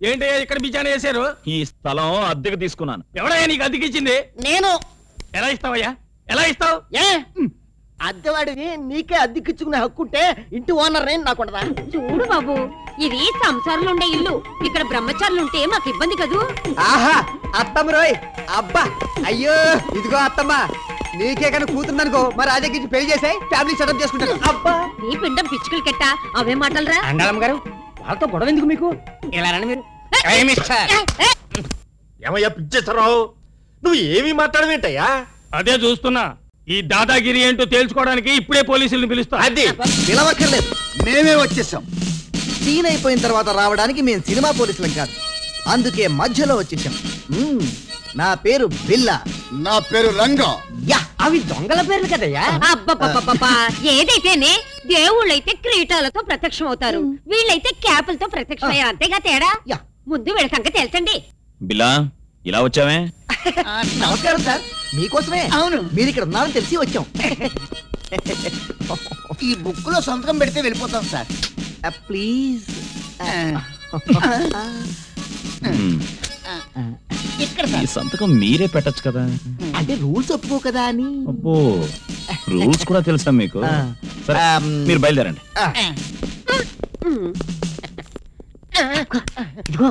ఏంటయ్యా ఇక్కడ బిచాన వేశారు? ఈ స్థలం అద్దెకు తీసుకున్నాను. ఎవడయ్యా నీకు అద్దెకిచ్చింది? నేను. ఎలా ఇస్తావయ్యా? ఎలా ఇస్తావు? అద్దెవాడివి నీకే అద్దెకిచ్చుకునే హక్కుంటే ఇంటి ఓనర్ నేను నాకుండదా? చూడు బాబు, ఇది సంసారంలో ఉండే ఇల్లు. ఇక్కడ బ్రహ్మచారులు ఉంటే మాకు ఇబ్బంది కదూ. ఆహా అత్తమ్మ రోయ్ అబ్బా అయ్యో ఇదిగో అత్తమ్మ నీకే కనుక కూతుందనుకో మరి రాజాకి పెళ్లి చేసాయి ఫ్యామిలీ సెటప్ చేసుకుంటారు. అబ్బా నీ పిండం పిచ్చుకలు కెట్ట అవే మాటలరా. అండాలమ్మ గారు వాళ్ళతో గొడవ ఎందుకు మీకు? ఇలా రండి మీరు. ఏమయ్యా పిచ్చేశ్వరరావు, నువ్వు ఏమి మాట్లాడవేంటయ్యా? అదే చూస్తున్నా. ఈ దాదాగిరి ఏంటో తేల్చుకోవడానికి ఇప్పుడే పోలీసులను పిలుస్తా. అది పిలవక్కర్లేదు, మేమే వచ్చేసాం. సీన్ అయిపోయిన తర్వాత రావడానికి మేము సినిమా పోలీసులం కాదు, అందుకే మధ్యలో వచ్చేసాం. నా పేరు బిల్లా. నా పేరు రంగా. అవి దొంగల పేర్లు కదయ్యా. అబ్బబ్బబ్బబ్బా, ఏదైతేనే దేవుళ్ళైతే కిరీటాలతో ప్రత్యక్షం అవుతారు, వీళ్ళైతే క్యాపులతో ప్రత్యక్షం అయ్యారు. అంతేగా తేడా. ముందు వీళ్ళ సంగతి తెలుసండి. బిలా ఇలా వచ్చావే? నమస్కారం సార్, మీకోసమే. అవును, మీరు ఇక్కడ ఉన్నారని తెలిసి వచ్చాం. ఈ బుక్ లో సంతకం పెడితే వెళ్ళిపోతాం సార్. ప్లీజ్. ఈ సంతకం మీరే పెట్టచ్చు కదా. అంటే రూల్స్ ఒప్పుకో కదా అని. అబ్బో, రూల్స్ కూడా తెలుసా మీకు? సరే మీరు బయలుదేరండి. ఇదిగో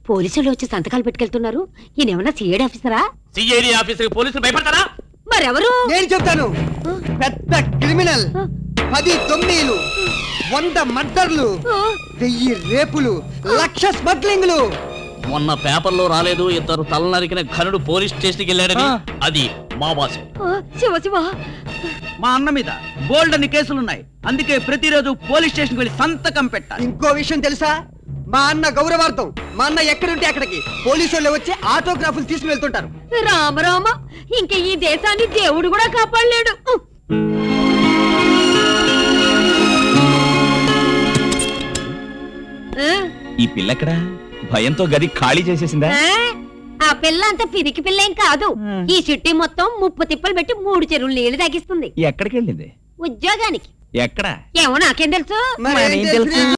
పోలీసులు వచ్చి సంతకాలు పెట్టుకెళ్తున్నారు. ఈయనేమన్నా సిఐడి ఆఫీసరా? సిఐడి ఆఫీసర్ పోలీసులు భయపడతారా? మరెవరు? నేను చెప్తాను. పెద్ద క్రిమినల్. 10 దొంగలు, 100 మర్డర్లు, 1000 రేపులు, 1,00,000 స్మగ్లింగ్లు. మొన్న పేపర్లో రాలేదు, ఇద్దరు తల నరికిన ఘనుడు పోలీస్ స్టేషన్కి వెళ్ళాడని. అది మా బాసే. శివ శివ, మా అన్న మీద బోల్డ్ అన్ని కేసులున్నాయి, అందుకే ప్రతిరోజు పోలీస్ స్టేషన్కి వెళ్ళి సంతకం పెట్టాలి. ఇంకో విషయం తెలుసా? మా అన్న గౌరవార్థం మా అన్న ఎక్కడుంటే అక్కడికి పోలీసు వాళ్ళు వచ్చి ఆటోగ్రాఫ్లు తీసుకుని వెళ్తుంటారు. రామ రామ, ఇంకా ఈ దేశాన్ని దేవుడు కూడా కాపాడలేడు. ఈ పిల్ల ఎక్కడ? భయంతో గది ఖాళీ చేసేసిందా? ఆ పిల్ల అంత పిరికి పిల్లేం కాదు. ఈ చిట్టి మొత్తం 30 తిప్పలు పెట్టి 3 చెరువులు నీళ్లు తాగిస్తుంది. ఎక్కడికి వెళ్ళింది? ఉద్యోగానికి. ఎక్కడ? ఏమో నాకేం తెలుసు.